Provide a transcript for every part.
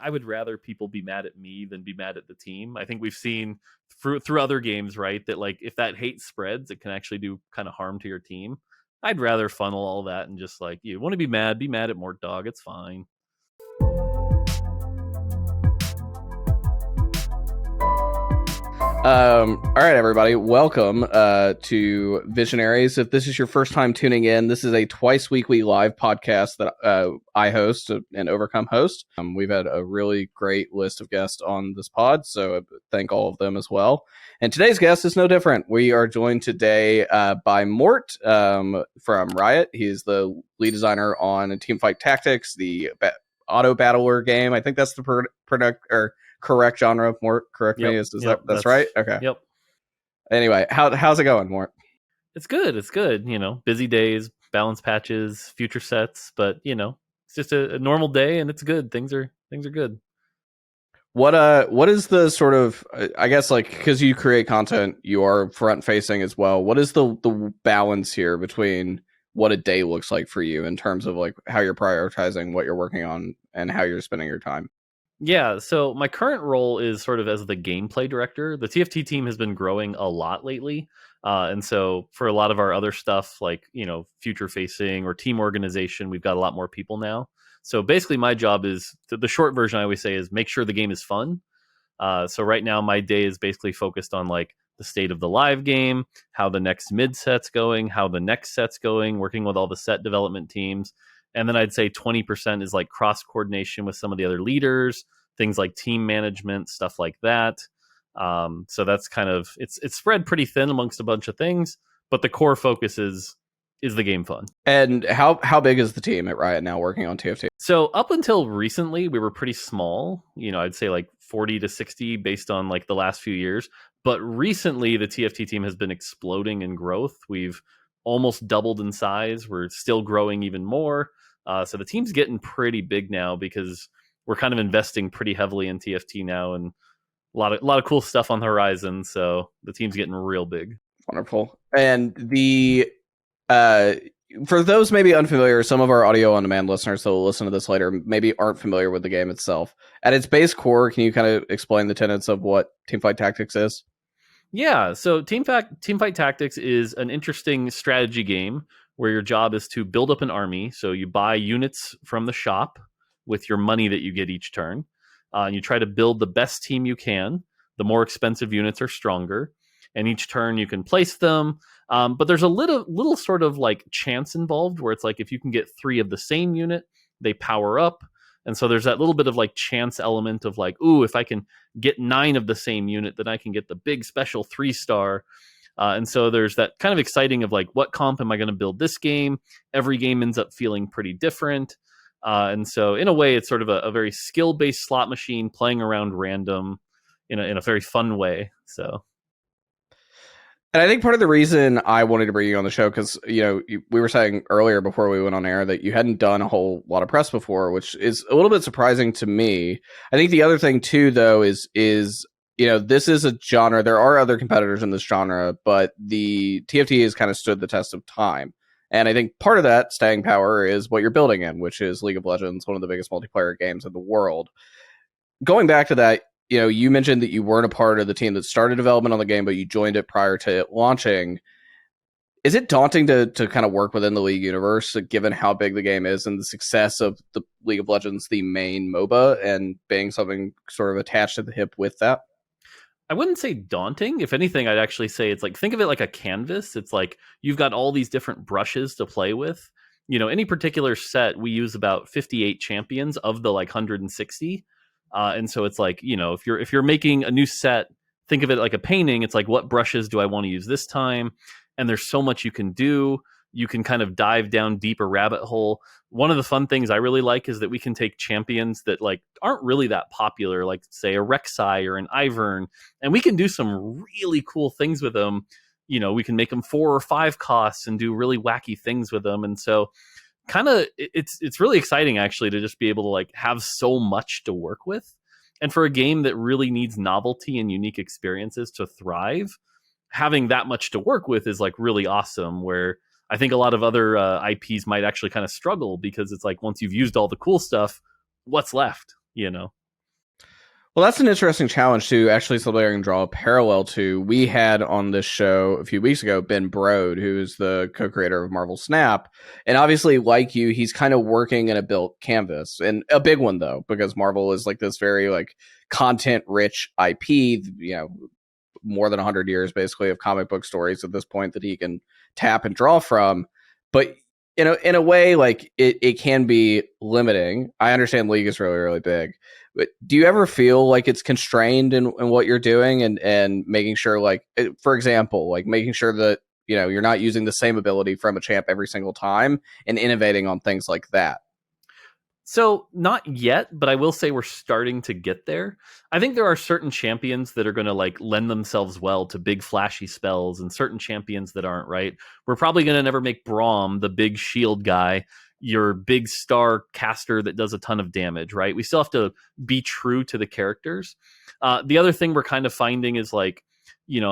I would rather people be mad at me than be mad at the team. I think we've seen through other games, right, that like if that hate spreads, it can actually do kind of harm to your team. I'd rather funnel all that and just like, you want to be mad at Mortdog. It's fine. All right, everybody. Welcome to Visionaries. If this is your first time tuning in, this is a twice weekly live podcast that I host and Overcome host. We've had a really great list of guests on this pod, so I thank all of them as well. And today's guest is no different. We are joined today by Mort from Riot. He's the lead designer on Teamfight Tactics, the auto battler game. I think that's the correct genre. Mort, correct me. That's right? Okay. Yep. Anyway, how's it going, Mort? It's good. It's good. Busy days, balance patches, future sets, but it's just a normal day and it's good. Things are good. What is the sort of, I guess, like, because you create content, you are front facing as well. What is the balance here between what a day looks like for you in terms of like how you're prioritizing what you're working on and how you're spending your time? Yeah, so my current role is sort of as the gameplay director. The TFT team has been growing a lot lately. And so for a lot of our other stuff, like, future facing or team organization, we've got a lot more people now. So basically my job is, the short version I always say is make sure the game is fun. So right now my day is basically focused on like the state of the live game, how the next mid set's going, how the next set's going, working with all the set development teams. And then I'd say 20% is like cross coordination with some of the other leaders, things like team management, stuff like that. So that's kind of, it's spread pretty thin amongst a bunch of things, but the core focus is the game fun. And how big is the team at Riot now working on TFT? So up until recently, we were pretty small. I'd say like 40 to 60 based on like the last few years. But recently, the TFT team has been exploding in growth. We've almost doubled in size. We're still growing even more. So the team's getting pretty big now because we're kind of investing pretty heavily in TFT now, and a lot of cool stuff on the horizon. So the team's getting real big. Wonderful. And the for those maybe unfamiliar, some of our audio on demand listeners that will listen to this later maybe aren't familiar with the game itself. At its base core, can you kind of explain the tenets of what Teamfight Tactics is? Yeah, so Teamfight Tactics is an interesting strategy game where your job is to build up an army. So you buy units from the shop with your money that you get each turn. And you try to build the best team you can. The more expensive units are stronger. And each turn you can place them. But there's a little sort of like chance involved where it's like if you can get 3 of the same unit, they power up. And so there's that little bit of like chance element of like, ooh, if I can get 9 of the same unit, then I can get the big special 3-star. And so there's that kind of exciting of like, what comp am I going to build this game? Every game ends up feeling pretty different. And so in a way, it's sort of a very skill-based slot machine playing around random in a very fun way. So. And I think part of the reason I wanted to bring you on the show, because, we were saying earlier before we went on air that you hadn't done a whole lot of press before, which is a little bit surprising to me. I think the other thing, too, though, is this is a genre. There are other competitors in this genre, but the TFT has kind of stood the test of time. And I think part of that staying power is what you're building in, which is League of Legends, one of the biggest multiplayer games in the world. Going back to that, you mentioned that you weren't a part of the team that started development on the game, but you joined it prior to it launching. Is it daunting to kind of work within the League universe, given how big the game is and the success of the League of Legends, the main MOBA, and being something sort of attached to the hip with that? I wouldn't say daunting. If anything, I'd actually say it's like, think of it like a canvas. It's like you've got all these different brushes to play with. Any particular set, we use about 58 champions of the like 160. And so it's like, if you're making a new set, think of it like a painting. It's like, what brushes do I want to use this time? And there's so much you can do. You can kind of dive down deeper rabbit hole. One of the fun things I really like is that we can take champions that like aren't really that popular, like say a Rek'Sai or an Ivern, and we can do some really cool things with them. We can make them 4 or 5 costs and do really wacky things with them. And so kind of it's really exciting actually to just be able to like have so much to work with. And for a game that really needs novelty and unique experiences to thrive, having that much to work with is like really awesome, where I think a lot of other IPs might actually kind of struggle because it's like once you've used all the cool stuff, what's left, Well, that's an interesting challenge to actually something I can draw a parallel to. We had on this show a few weeks ago Ben Brode, who's the co-creator of Marvel Snap, and obviously, like you, he's kind of working in a built canvas, and a big one though, because Marvel is like this very like content-rich IP. More than 100 years basically of comic book stories at this point that he can tap and draw from. But in a way, like it can be limiting. I understand League is really, really big. But do you ever feel like it's constrained in what you're doing and making sure, like, for example, like making sure that, you're not using the same ability from a champ every single time and innovating on things like that? So, not yet, but I will say we're starting to get there. I think there are certain champions that are going to like lend themselves well to big flashy spells and certain champions that aren't, right? We're probably going to never make Braum the big shield guy, your big star caster that does a ton of damage, right? We still have to be true to the characters. The other thing we're kind of finding is like,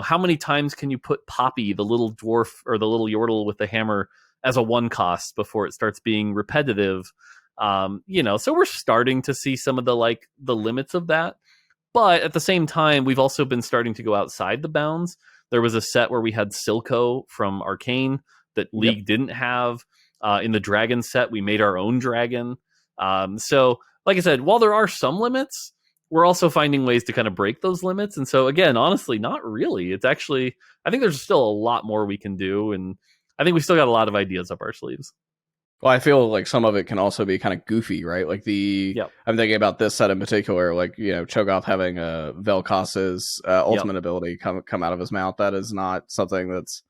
how many times can you put Poppy, the little dwarf or the little Yordle with the hammer, as a one cost before it starts being repetitive? So we're starting to see some of the limits of that, but at the same time we've also been starting to go outside the bounds. There was a set where we had Silco from Arcane that Yep. League didn't have. In the dragon set we made our own dragon. So like I said, while there are some limits, we're also finding ways to kind of break those limits. And so again, honestly, not really. It's actually, I think there's still a lot more we can do, and I think we still got a lot of ideas up our sleeves. Well, I feel like some of it can also be kind of goofy, right? Like Yep. I'm thinking about this set in particular, like, Cho'Gath having Vel'Koz's Yep. ultimate ability come out of his mouth. That is not something it's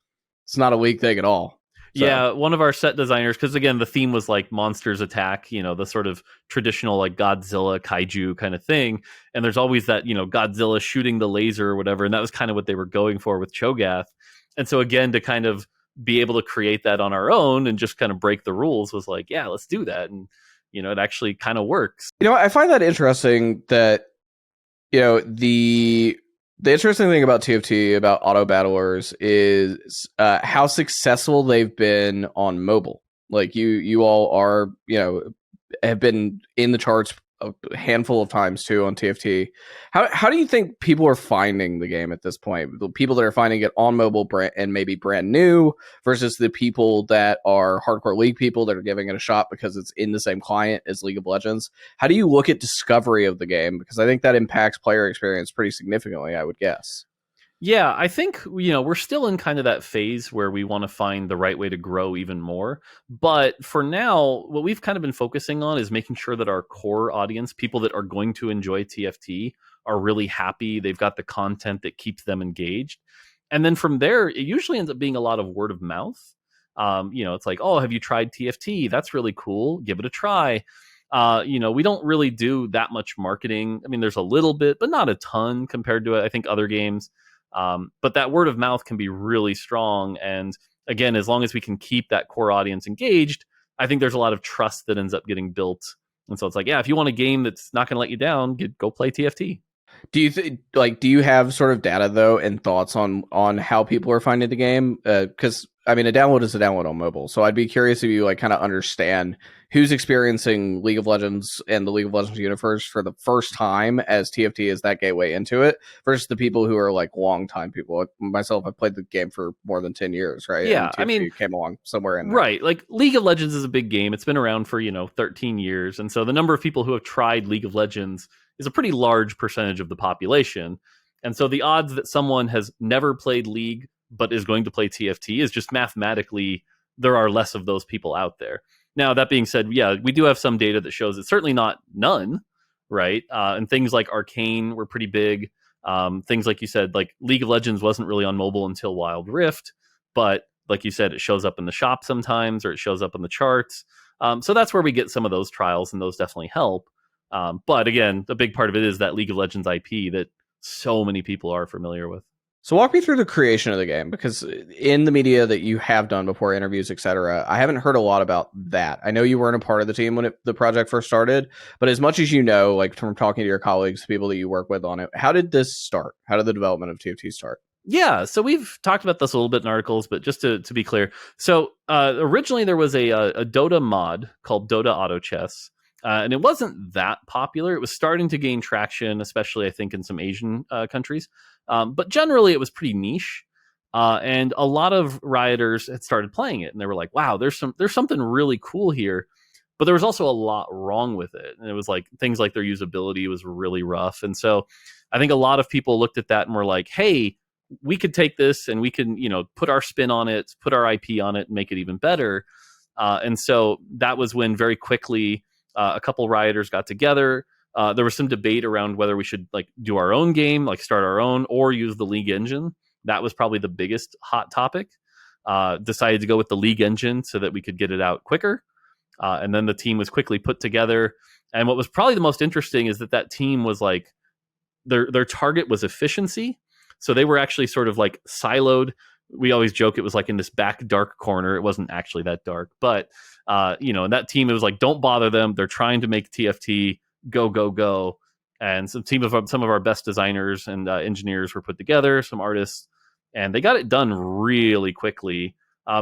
not a weak thing at all. So, Yeah, one of our set designers, because again, the theme was like monsters attack, the sort of traditional like Godzilla kaiju kind of thing. And there's always that, Godzilla shooting the laser or whatever. And that was kind of what they were going for with Cho'Gath. And so again, to kind of be able to create that on our own and just kind of break the rules was like, yeah, let's do that. And, it actually kind of works. I find that interesting that, the interesting thing about TFT, about auto battlers, is how successful they've been on mobile. Like you all are, have been in the charts a handful of times too on TFT. How do you think people are finding the game at this point? The people that are finding it on mobile and maybe brand new versus the people that are hardcore League people that are giving it a shot because it's in the same client as League of Legends. How do you look at discovery of the game? Because I think that impacts player experience pretty significantly, I would guess. Yeah, I think, we're still in kind of that phase where we want to find the right way to grow even more. But for now, what we've kind of been focusing on is making sure that our core audience, people that are going to enjoy TFT, are really happy. They've got the content that keeps them engaged. And then from there, it usually ends up being a lot of word of mouth. It's like, oh, have you tried TFT? That's really cool. Give it a try. We don't really do that much marketing. I mean, there's a little bit, but not a ton compared to, I think, other games. But that word of mouth can be really strong. And again, as long as we can keep that core audience engaged, I think there's a lot of trust that ends up getting built. And so it's like, yeah, if you want a game that's not going to let you down, go play TFT. Do you do you have sort of data though and thoughts on how people are finding the game? Because I mean, a download is a download on mobile, so I'd be curious if you like kind of understand who's experiencing League of Legends and the League of Legends universe for the first time, as TFT is that gateway into it, versus the people who are like longtime people. Like myself, I've played the game for more than 10 years, right? Yeah, And TFT I mean, came along somewhere in there. right. Like League of Legends is a big game. It's been around for, 13 years. And so the number of people who have tried League of Legends is a pretty large percentage of the population. And so the odds that someone has never played League but is going to play TFT is just mathematically, there are less of those people out there. Now, that being said, yeah, we do have some data that shows it's certainly not none, right? And things like Arcane were pretty big. Things like you said, like League of Legends wasn't really on mobile until Wild Rift, but like you said, it shows up in the shop sometimes, or it shows up in the charts. So that's where we get some of those trials, and those definitely help. But again, a big part of it is that League of Legends IP that so many people are familiar with. So walk me through the creation of the game, because in the media that you have done before, interviews, etc., I haven't heard a lot about that. I know you weren't a part of the team when the project first started, but as much as you know, like from talking to your colleagues, people that you work with on it, how did this start? How did the development of TFT start? Yeah, so we've talked about this a little bit in articles, but just to be clear, so originally there was a Dota mod called Dota Auto Chess. And it wasn't that popular. It was starting to gain traction, especially I think in some Asian countries. But generally, it was pretty niche. And a lot of rioters had started playing it, and they were like, "Wow, there's something really cool here." But there was also a lot wrong with it, and it was like things like their usability was really rough. And so, I think a lot of people looked at that and were like, "Hey, we could take this and we can, put our spin on it, put our IP on it, and make it even better." And so that was when very quickly a couple rioters got together. There was some debate around whether we should like do our own game, like start our own, or use the League engine. That was probably the biggest hot topic. Decided to go with the League engine so that we could get it out quicker. And then the team was quickly put together. And what was probably the most interesting is that team was like their target was efficiency. So they were actually sort of like siloed. We always joke it was like in this back dark corner. It wasn't actually that dark, but in that team, it was like, don't bother them. They're trying to make TFT go, go, go. And some of our best designers and engineers were put together, some artists, and they got it done really quickly.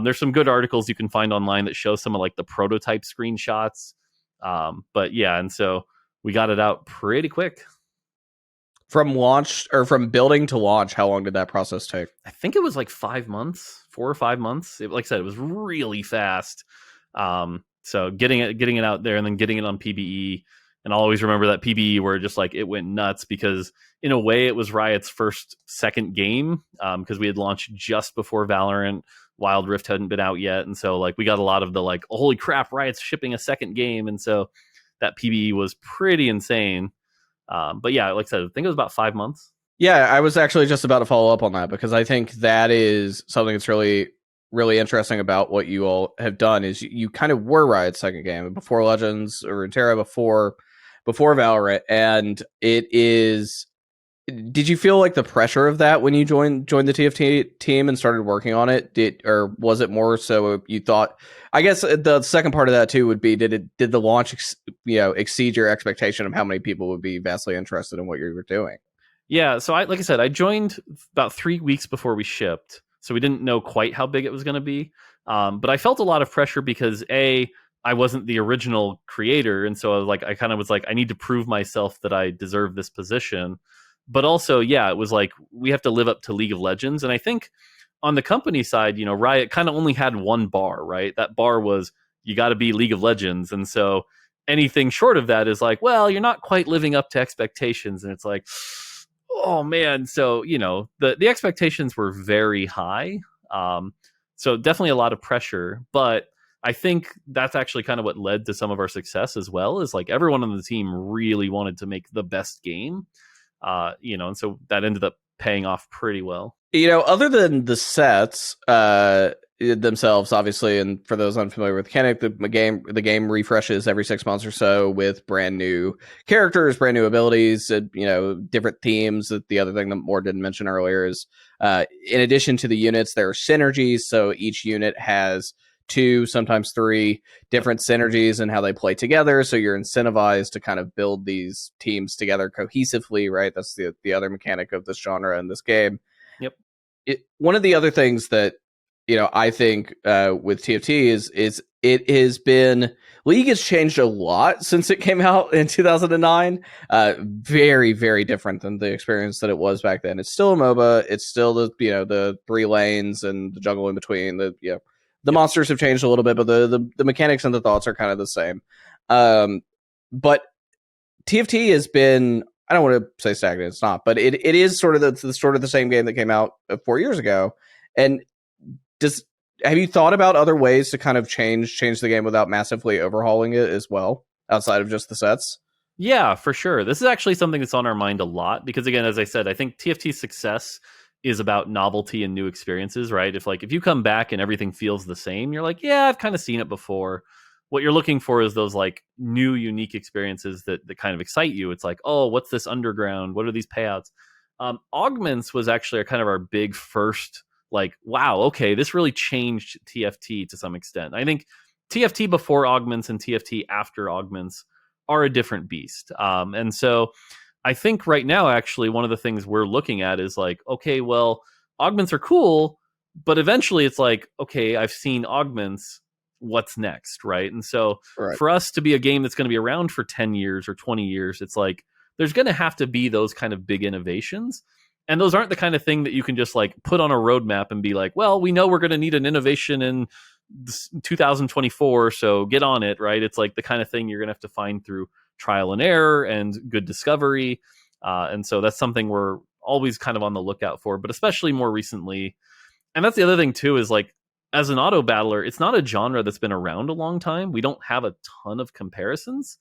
There's some good articles you can find online that show some of like the prototype screenshots. But yeah, and so we got it out pretty quick. From launch or from building to launch, how long did that process take? I think it was like 5 months, 4 or 5 months. Like I said, it was really fast. So getting it out there and then getting it on PBE. And I'll always remember that PBE where just like it went nuts because in a way it was Riot's second game because we had launched just before Valorant. Wild Rift hadn't been out yet. And so like we got a lot of the like, oh, holy crap, Riot's shipping a second game. And so that PBE was pretty insane. But yeah, like I said, I think it was about 5 months. Yeah, I was actually just about to follow up on that because I think that is something that's really, really interesting about what you all have done is you kind of were Riot's second game before Legends or Runeterra before Valorant, and it is. Did you feel like the pressure of that when you joined the TFT team and started working on it? Or was it more so you thought? I guess the second part of that too would be did the launch exceed your expectation of how many people would be vastly interested in what you were doing? Yeah, so like I said, I joined about 3 weeks before we shipped, so we didn't know quite how big it was going to be. But I felt a lot of pressure because I wasn't the original creator, and so I kind of was like, I need to prove myself that I deserve this position. But also, yeah, it was like we have to live up to League of Legends, and I think on the company side, Riot kind of only had one bar, right? That bar was you got to be League of Legends, and so anything short of that is like, well, you're not quite living up to expectations, and it's like, oh man. So the expectations were very high, so definitely a lot of pressure, but I think that's actually kind of what led to some of our success as well. Is like everyone on the team really wanted to make the best game. And so that ended up paying off pretty well. Other than the sets themselves, obviously, and for those unfamiliar with mechanic, the game refreshes every 6 months or so with brand new characters, brand new abilities, different themes. The other thing that Mort didn't mention earlier is, in addition to the units, there are synergies. So each unit has 2, sometimes 3 different synergies and how they play together. So you're incentivized to kind of build these teams together cohesively, right? That's the other mechanic of this genre in this game. Yep. One of the other things that I think with TFT is it has been League has changed a lot since it came out in 2009. Very, very different than the experience that it was back then. It's still a MOBA. It's still the 3 lanes and the jungle in between. The monsters have changed a little bit, but the mechanics and the thoughts are kind of the same. But TFT has been, I don't want to say stagnant, it's not, but it is sort of the same game that came out 4 years ago. And have you thought about other ways to kind of change the game without massively overhauling it as well, outside of just the sets? Yeah, for sure. This is actually something that's on our mind a lot because, again, as I said, I think TFT's success is about novelty and new experiences, right? If you come back and everything feels the same, you're like, yeah, I've kind of seen it before. What you're looking for is those like new, unique experiences that kind of excite you. It's like, oh, what's this underground? What are these payouts? Augments was actually kind of our big first, like, wow, okay, this really changed TFT to some extent. I think TFT before augments and TFT after augments are a different beast. And so I think right now, actually, one of the things we're looking at is like, okay, well, augments are cool, but eventually it's like, okay, I've seen augments. what's next, right? And so Right. for us to be a game that's going to be around for 10 years or 20 years, it's like there's going to have to be those kind of big innovations. And those aren't the kind of thing that you can just like put on a roadmap and be like, well, we know we're going to need an innovation in 2024, so get on it, right? It's like the kind of thing you're going to have to find through trial and error and good discovery. And so that's something we're always kind of on the lookout for, but especially more recently. And that's the other thing too, is like as an auto battler, it's not a genre that's been around a long time. We don't have a ton of comparisons.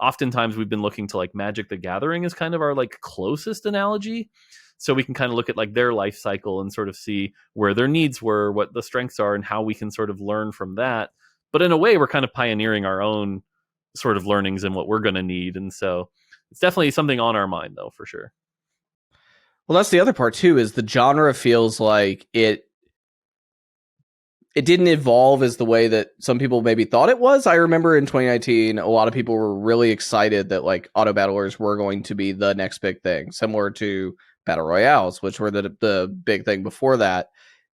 Oftentimes we've been looking to like Magic the Gathering as kind of our like closest analogy. So we can kind of look at like their life cycle and sort of see where their needs were, what the strengths are, and how we can sort of learn from that. But in a way, we're kind of pioneering our own sort of learnings and what we're going to need. And so it's definitely something on our mind, though, for sure. Well, that's the other part too, is the genre feels like it didn't evolve as the way that some people maybe thought it was. I remember in 2019, a lot of people were really excited that like auto battlers were going to be the next big thing, similar to battle royales, which were the big thing before that.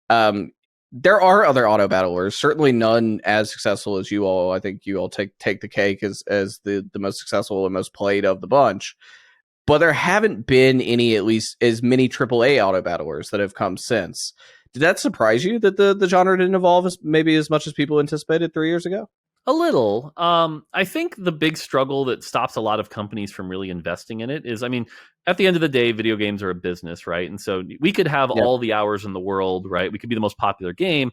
There are other auto battlers, certainly none as successful as you all. I think you all take the cake as the most successful and most played of the bunch. But there haven't been any, at least as many AAA auto battlers that have come since. Did that surprise you that the genre didn't evolve maybe as much as people anticipated 3 years ago? A little. I think the big struggle that stops a lot of companies from really investing in it is, I mean, at the end of the day, video games are a business, right? And so we could have all the hours in the world, right? We could be the most popular game,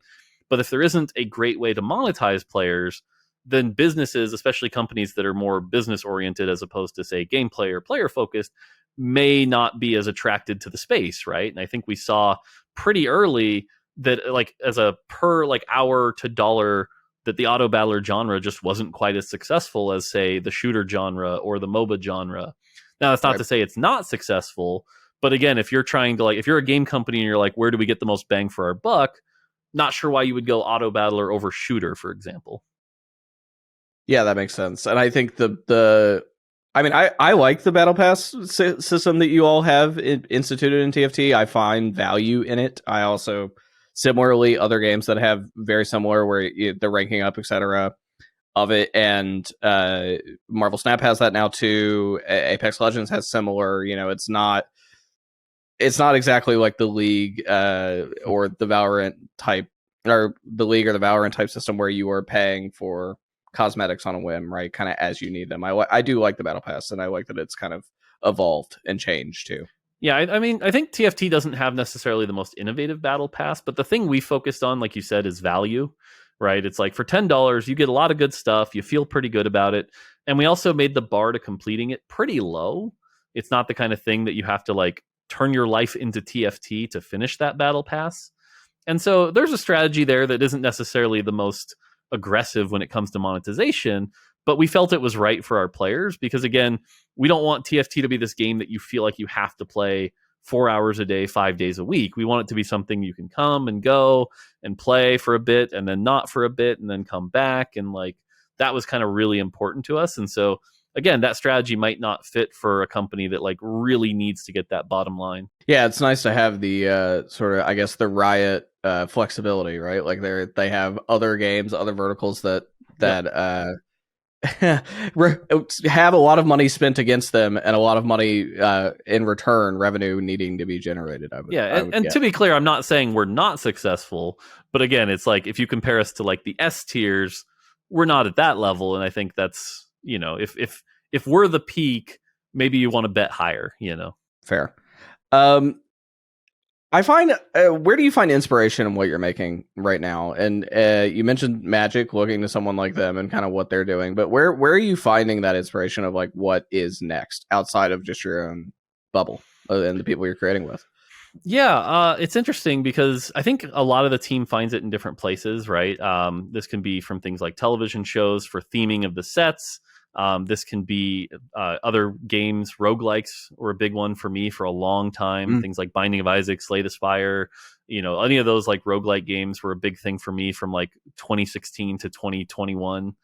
but if there isn't a great way to monetize players, then businesses, especially companies that are more business oriented as opposed to say gameplay or player focused, may not be as attracted to the space, right? And I think we saw pretty early that like as a per like hour to dollar, that the auto battler genre just wasn't quite as successful as say the shooter genre or the MOBA genre. Now that's not to say it's not successful, but again, if you're trying to like, if you're a game company and you're like, where do we get the most bang for our buck? Not sure why you would go auto battler over shooter, for example. Yeah, that makes sense. And I think I mean, I like the battle pass system that you all have instituted in TFT. I find value in it. I also, similarly, other games that have very similar where the ranking up, etc. of it, and Marvel Snap has that now too. Apex Legends has similar. You know, it's not exactly like the League or the Valorant type, or the League or the Valorant type system where you are paying for cosmetics on a whim, right? Kind of as you need them. I do like the battle pass, and I like that it's kind of evolved and changed too. Yeah, I mean, I think TFT doesn't have necessarily the most innovative battle pass, but the thing we focused on, like you said, is value, right? It's like for $10, you get a lot of good stuff. You feel pretty good about it. And we also made the bar to completing it pretty low. It's not the kind of thing that you have to like turn your life into TFT to finish that battle pass. And so there's a strategy there that isn't necessarily the most aggressive when it comes to monetization, but we felt it was right for our players because again, we don't want TFT to be this game that you feel like you have to play 4 hours a day, 5 days a week. We want it to be something you can come and go and play for a bit and then not for a bit and then come back. And like that was kind of really important to us. And so again, that strategy might not fit for a company that like really needs to get that bottom line. Yeah, it's nice to have the sort of, I guess, the Riot flexibility, right? Like they have other games, other verticals that have a lot of money spent against them and a lot of money in return, revenue needing to be generated. And to be clear, I'm not saying we're not successful, but again, it's like if you compare us to like the S tiers, we're not at that level, and I think that's, you know, if we're the peak, maybe you want to bet higher, you know. Fair. I find where do you find inspiration in what you're making right now? And you mentioned Magic, looking to someone like them and kind of what they're doing, but where are you finding that inspiration of like what is next outside of just your own bubble and the people you're creating with? Yeah, it's interesting because I think a lot of the team finds it in different places, right? This can be from things like television shows for theming of the sets. This can be other games. Roguelikes were a big one for me for a long time. Things like Binding of Isaac, Slay the Spire, you know, any of those like roguelike games were a big thing for me from like 2016 to 2021.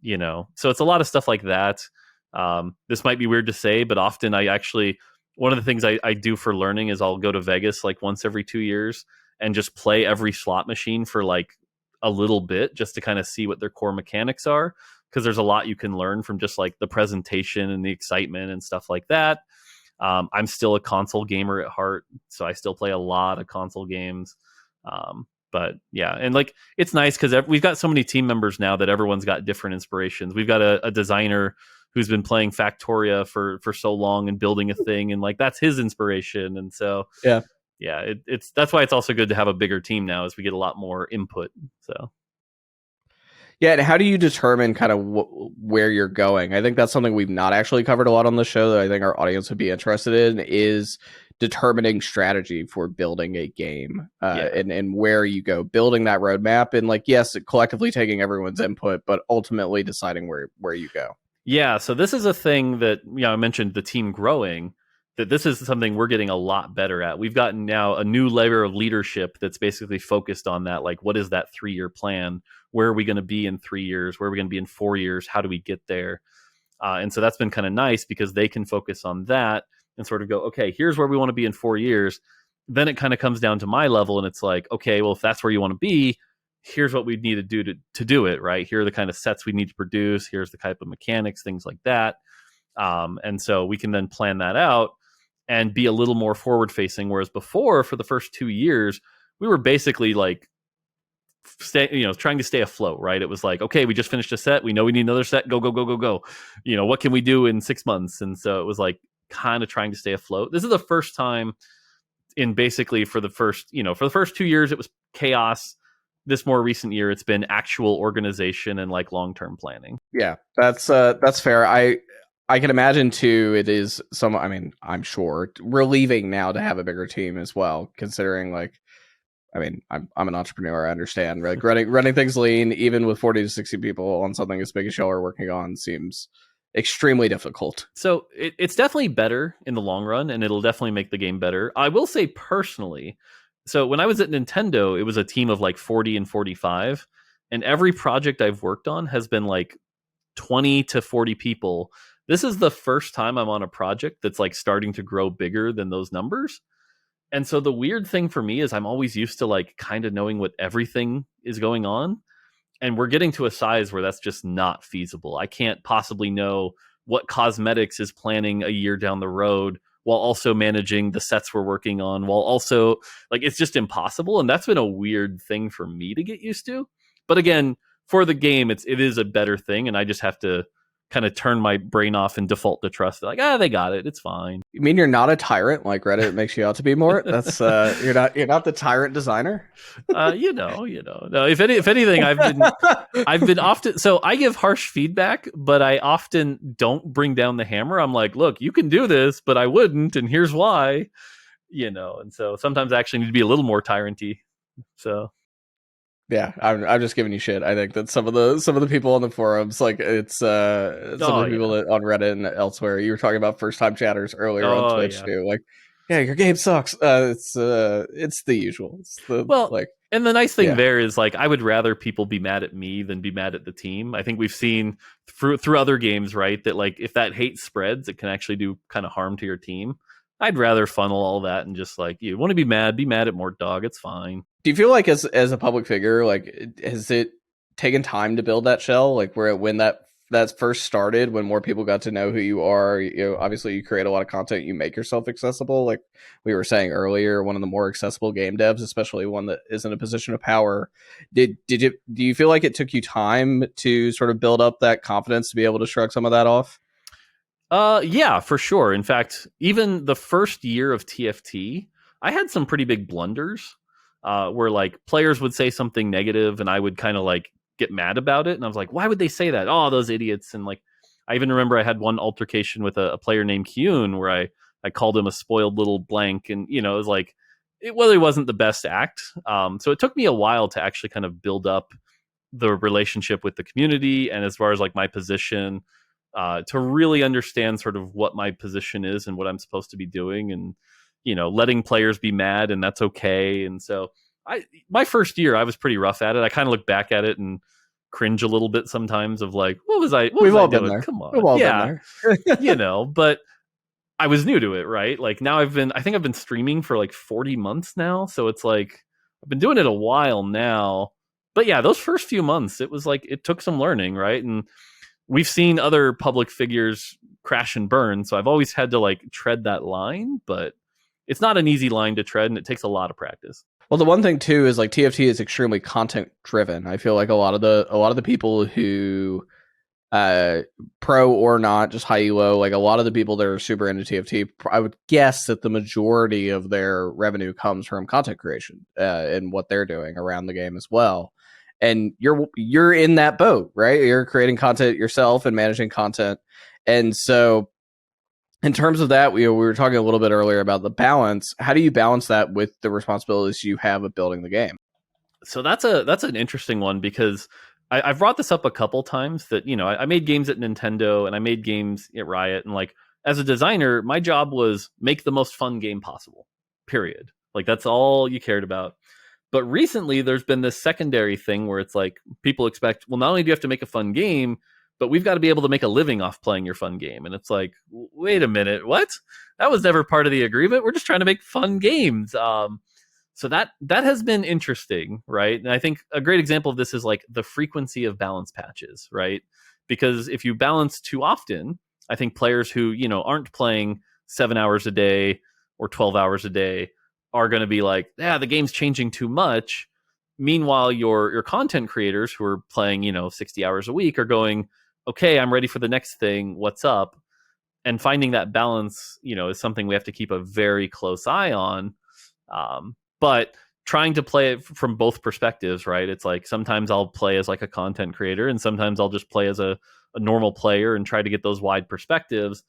You know, so it's a lot of stuff like that. This might be weird to say, but often I actually, one of the things I do for learning is I'll go to Vegas like once every 2 years and just play every slot machine for like a little bit just to kind of see what their core mechanics are, because there's a lot you can learn from just like the presentation and the excitement and stuff like that. I'm still a console gamer at heart, so I still play a lot of console games. But yeah, and like it's nice because we've got so many team members now that everyone's got different inspirations. We've got a designer who's been playing Factoria for so long and building a thing, and like that's his inspiration. And so Yeah. yeah, it's that's why it's also good to have a bigger team now, as we get a lot more input. So Yeah, and how do you determine kind of where you're going? I think that's something we've not actually covered a lot on the show that I think our audience would be interested in, is determining strategy for building a game, and where you go, building that roadmap, and like, yes, collectively taking everyone's input, but ultimately deciding where you go. Yeah, so this is a thing that, you know, I mentioned the team growing, that this is something we're getting a lot better at. We've gotten now a new layer of leadership that's basically focused on that. Like, what is that 3-year plan? Where are we going to be in 3 years? Where are we going to be in 4 years? How do we get there? And so that's been kind of nice because they can focus on that and sort of go, okay, here's where we want to be in 4 years. Then it kind of comes down to my level, and it's like, okay, well, if that's where you want to be, here's what we need to do to do it, right? Here are the kind of sets we need to produce. Here's the type of mechanics, things like that. And so we can then plan that out and be a little more forward facing. Whereas before, for the first 2 years, we were basically like, trying to stay afloat, right? It was like, okay, we just finished a set. We know we need another set. Go, go, go, go, go. What can we do in 6 months? And so it was like kind of trying to stay afloat. This is the first time in basically for the first 2 years, it was chaos. This more recent year, it's been actual organization and like long-term planning. Yeah, that's fair. I can imagine too. It is I mean, I'm sure relieving now to have a bigger team as well, considering like, I mean, I'm an entrepreneur. I understand, like running things lean, even with 40 to 60 people on something as big as y'all are working on, seems extremely difficult. So it's definitely better in the long run, and it'll definitely make the game better. I will say personally, so when I was at Nintendo, it was a team of like 40 and 45, and every project I've worked on has been like 20 to 40 people. This is the first time I'm on a project that's like starting to grow bigger than those numbers. And so the weird thing for me is I'm always used to like kind of knowing what everything is going on. And we're getting to a size where that's just not feasible. I can't possibly know what cosmetics is planning a year down the road while also managing the sets we're working on, while also like it's just impossible. And that's been a weird thing for me to get used to. But again, for the game, it is a better thing, and I just have to kind of turn my brain off and default to trust. Like, they got it. It's fine. You mean you're not a tyrant like Reddit makes you out to be more? That's you're not the tyrant designer. No. If anything, I've been often. So I give harsh feedback, but I often don't bring down the hammer. I'm like, look, you can do this, but I wouldn't, and here's why. And so sometimes I actually need to be a little more tyranty. So. Yeah, I'm just giving you shit. I think that some of the people on the forums, like it's some of the people that on Reddit and elsewhere, you were talking about first time chatters earlier on Twitch too. Like, yeah, your game sucks. It's the usual. It's the and the nice thing there is like I would rather people be mad at me than be mad at the team. I think we've seen through other games, right, that like if that hate spreads, it can actually do kind of harm to your team. I'd rather funnel all that and just like, you want to be mad at Mortdog. It's fine. Do you feel like as a public figure, like has it taken time to build that shell? Like when that first started, when more people got to know who you are, obviously you create a lot of content, you make yourself accessible. Like we were saying earlier, one of the more accessible game devs, especially one that is in a position of power. Do you feel like it took you time to sort of build up that confidence to be able to shrug some of that off? Yeah, for sure. In fact, even the first year of TFT, I had some pretty big blunders where like players would say something negative and I would kind of like get mad about it. And I was like, why would they say that? Oh, those idiots. And like, I even remember I had one altercation with a player named Kyun where I called him a spoiled little blank. And, it was like, it really wasn't the best act. So it took me a while to actually kind of build up the relationship with the community. And as far as like my position, to really understand sort of what my position is and what I'm supposed to be doing, and letting players be mad, and that's okay. And so my first year I was pretty rough at it. I kind of look back at it and cringe a little bit sometimes of like, we've all been doing? There. Come on. We've all been there. But I was new to it, right? Like now I think I've been streaming for like 40 months now, so it's like I've been doing it a while now, But yeah, those first few months, it was like it took some learning, right? And we've seen other public figures crash and burn, so I've always had to like tread that line, but it's not an easy line to tread, and it takes a lot of practice. Well, the one thing too is like TFT is extremely content driven. I feel like a lot of the people who pro or not, just high elo, like a lot of the people that are super into TFT, I would guess that the majority of their revenue comes from content creation and what they're doing around the game as well. And you're in that boat, right? You're creating content yourself and managing content. And so in terms of that, we were talking a little bit earlier about the balance. How do you balance that with the responsibilities you have of building the game? So that's an interesting one, because I've brought this up a couple times that, you know, I made games at Nintendo and I made games at Riot, and like as a designer, my job was make the most fun game possible. Period. Like that's all you cared about. But recently, there's been this secondary thing where it's like people expect, well, not only do you have to make a fun game, but we've got to be able to make a living off playing your fun game. And it's like, wait a minute, what? That was never part of the agreement. We're just trying to make fun games. So that has been interesting, right? And I think a great example of this is like the frequency of balance patches, right? Because if you balance too often, I think players who, you know, aren't playing 7 hours a day or 12 hours a day are going to be like, yeah, the game's changing too much. Meanwhile, your content creators who are playing, you know, 60 hours a week are going, okay, I'm ready for the next thing. What's up? And finding that balance, you know, is something we have to keep a very close eye on. But trying to play it from both perspectives, right? It's like sometimes I'll play as like a content creator, and sometimes I'll just play as a normal player and try to get those wide perspectives.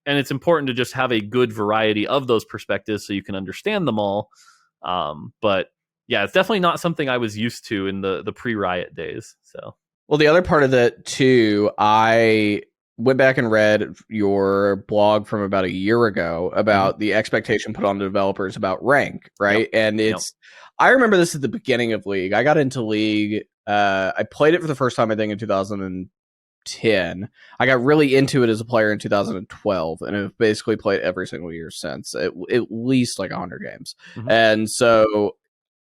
And it's important to just have a good variety of those perspectives so you can understand them all. But yeah, it's definitely not something I was used to in the pre-Riot days. So, well, the other part of that too, I went back and read your blog from about a year ago about the expectation put on the developers about rank, right? Yep. And it's, I remember this at the beginning of League. I got into League. I played it for the first time, I think, in 2010. I got really into it as a player in 2012, and I've basically played every single year since, at least like 100 games. And so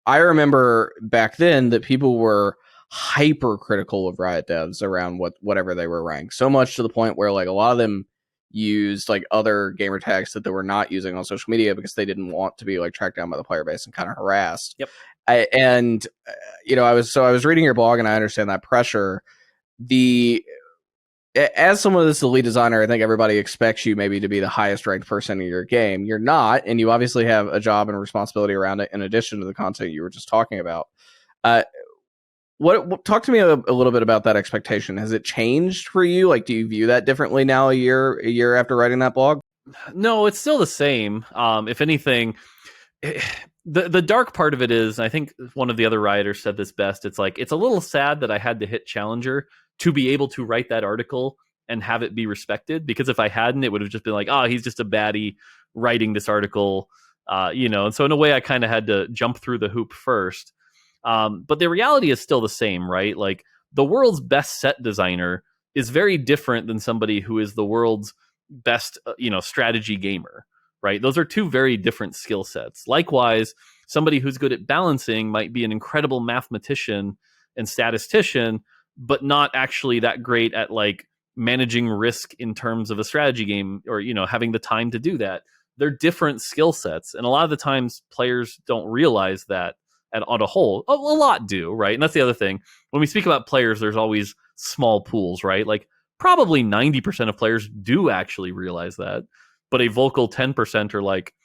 I remember back then that people were hyper critical of Riot devs around whatever they were ranked, so much to the point where like a lot of them used like other gamer tags that they were not using on social media because they didn't want to be like tracked down by the player base and kind of harassed. Yep. You know, I was reading your blog, and I understand that pressure. As someone that's the lead designer, I think everybody expects you maybe to be the highest ranked person in your game. You're not, and you obviously have a job and a responsibility around it in addition to the content you were just talking about. Talk to me a little bit about that expectation. Has it changed for you? Like, do you view that differently now a year after writing that blog? No, it's still the same. If anything, the dark part of it is, I think one of the other writers said this best. It's like, it's a little sad that I had to hit Challenger to be able to write that article and have it be respected. Because if I hadn't, it would have just been like, oh, he's just a baddie writing this article, you know. And so in a way, I kind of had to jump through the hoop first. But the reality is still the same, right? Like the world's best set designer is very different than somebody who is the world's best, you know, strategy gamer, right? Those are two very different skill sets. Likewise, somebody who's good at balancing might be an incredible mathematician and statistician, but not actually that great at like managing risk in terms of a strategy game, or, you know, having the time to do that. They're different skill sets. And a lot of the times players don't realize that on a whole. A lot do, right? And that's the other thing. When we speak about players, there's always small pools, right? Like probably 90% of players do actually realize that, but a vocal 10% are like,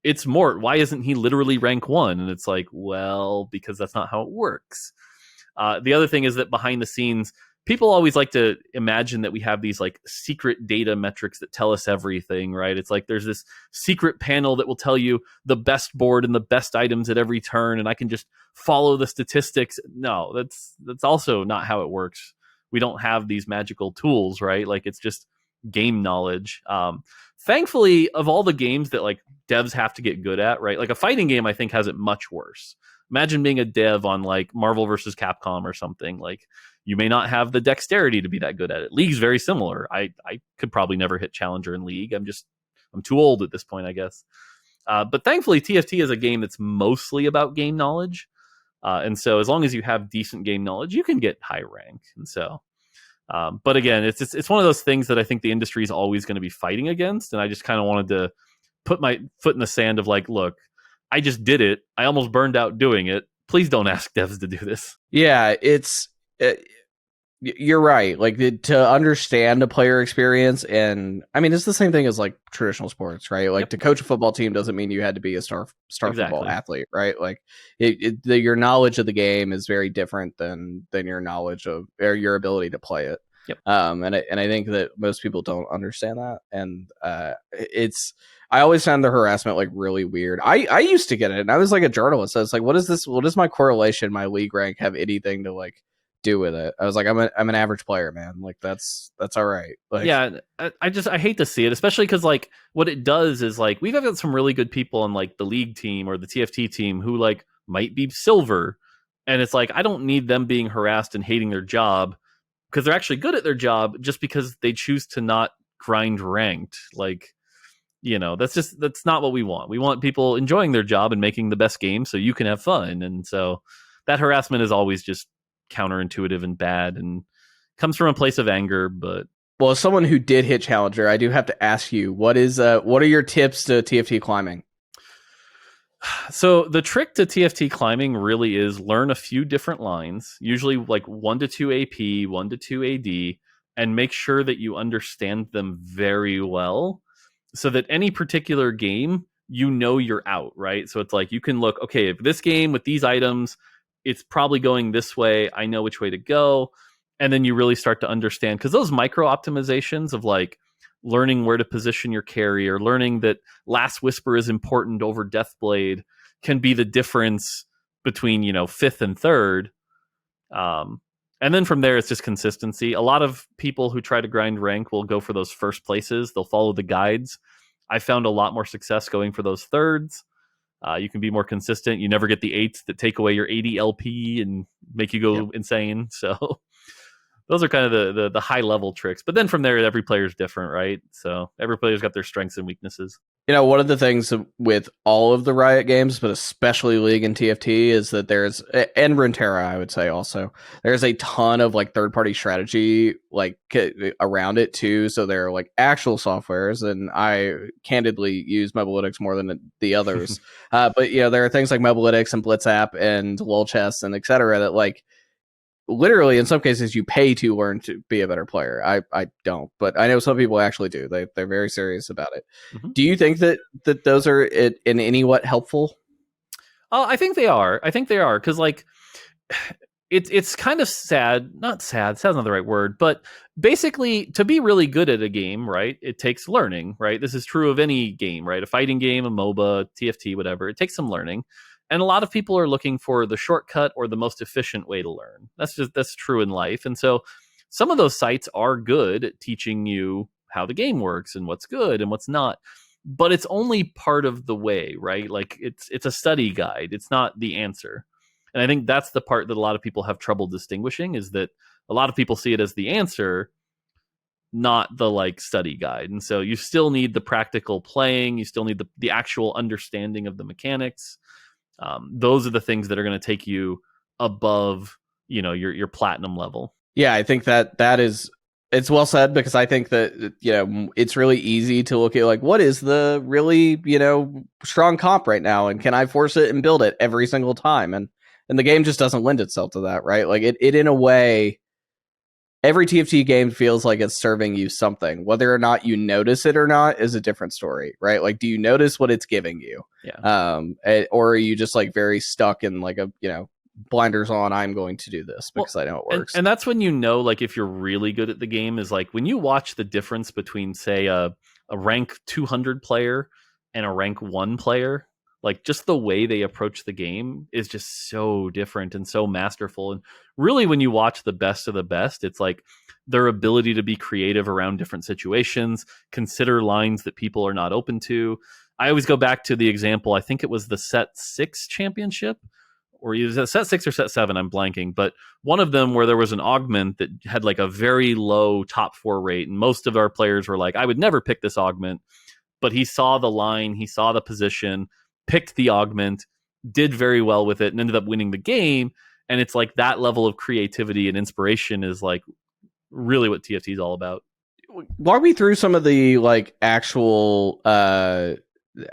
it's Mort, why isn't he literally rank 1? And it's like, well, because that's not how it works. The other thing is that behind the scenes, people always like to imagine that we have these like secret data metrics that tell us everything, right? It's like there's this secret panel that will tell you the best board and the best items at every turn, and I can just follow the statistics. No, that's also not how it works. We don't have these magical tools, right? Like it's just game knowledge. Thankfully, of all the games that like devs have to get good at, right? Like a fighting game, I think has it much worse. Imagine being a dev on like Marvel versus Capcom or something. Like you may not have the dexterity to be that good at it. League's very similar. I could probably never hit Challenger in League. I'm too old at this point, I guess. But thankfully, TFT is a game that's mostly about game knowledge. And so as long as you have decent game knowledge, you can get high rank. And so, but again, it's one of those things that I think the industry is always going to be fighting against. And I just kind of wanted to put my foot in the sand of like, look, I just did it. I almost burned out doing it. Please don't ask devs to do this. Yeah, you're right. Like to understand a player experience, and I mean, it's the same thing as like traditional sports, right? Like to coach a football team doesn't mean you had to be a star football athlete, right? Like your knowledge of the game is very different than your knowledge of or your ability to play it. Yep. And I think that most people don't understand that, and I always found the harassment like really weird. I used to get it, and I was like a journalist. So it's like, what is this? What does my correlation, my league rank, have anything to like do with it? I was like, I'm an average player, man. Like that's all right. Like, yeah, I hate to see it, especially because like what it does is like we've got some really good people on like the league team or the TFT team who like might be silver, and it's like I don't need them being harassed and hating their job because they're actually good at their job just because they choose to not grind ranked. Like, that's not what we want. We want people enjoying their job and making the best game so you can have fun. And so that harassment is always just counterintuitive and bad and comes from a place of anger. But well, as someone who did hit Challenger, I do have to ask you, what are your tips to TFT climbing? So the trick to TFT climbing really is learn a few different lines, usually like 1 to 2 AP, 1 to 2 AD, and make sure that you understand them very well so that any particular game, you're out, right? So it's like you can look, okay, if this game with these items, it's probably going this way. I know which way to go. And then you really start to understand, because those micro optimizations of like learning where to position your carry or learning that Last Whisper is important over Deathblade can be the difference between, fifth and third. And then from there, it's just consistency. A lot of people who try to grind rank will go for those first places. They'll follow the guides. I found a lot more success going for those thirds. You can be more consistent. You never get the eights that take away your 80 LP and make you go insane. So those are kind of the high level tricks. But then from there, every player is different, right? So every player's got their strengths and weaknesses. One of the things with all of the Riot games, but especially League and TFT, is that and Runeterra, I would say also, there's a ton of like third-party strategy like around it too. So there are like actual softwares, and I candidly use Mobalytics more than the others. But there are things like Mobalytics and BlitzApp and LolChess and etc. that like literally in some cases you pay to learn to be a better player. I don't, but I know some people actually do. They're very serious about it. Mm-hmm. Do you think that those are in any what helpful? I think they are. Because like it's kind of sad. Not sad. Sad's not the right word. But basically, to be really good at a game, right, it takes learning, right? This is true of any game, right? A fighting game, a MOBA, TFT, whatever. It takes some learning. And a lot of people are looking for the shortcut or the most efficient way to learn. That's true in life. And so some of those sites are good at teaching you how the game works and what's good and what's not. But it's only part of the way, right? Like it's a study guide. It's not the answer. And I think that's the part that a lot of people have trouble distinguishing, is that a lot of people see it as the answer, not the like study guide. And so you still need the practical playing. You still need the actual understanding of the mechanics. Those are the things that are going to take you above, your platinum level. Yeah, I think that is, it's well said, because I think that, it's really easy to look at like, what is the really, strong comp right now, and can I force it and build it every single time? And the game just doesn't lend itself to that, right? Like it in a way, every TFT game feels like it's serving you something. Whether or not you notice it or not is a different story, right? Like, do you notice what it's giving you? Yeah. Or are you just like very stuck in like a, blinders on, I'm going to do this because I know it works. And that's when like if you're really good at the game, is like when you watch the difference between say a rank 200 player and a rank 1 player, like just the way they approach the game is just so different and so masterful. And really when you watch the best of the best, it's like their ability to be creative around different situations, consider lines that people are not open to. I always go back to the example, I think it was the set 6 championship, or either set 6 or set 7, I'm blanking, but one of them where there was an augment that had like a very low top 4 rate, and most of our players were like, I would never pick this augment, but he saw the line, he saw the position, picked the augment, did very well with it and ended up winning the game. And it's like that level of creativity and inspiration is like really what TFT is all about. Walk me through some of the like actual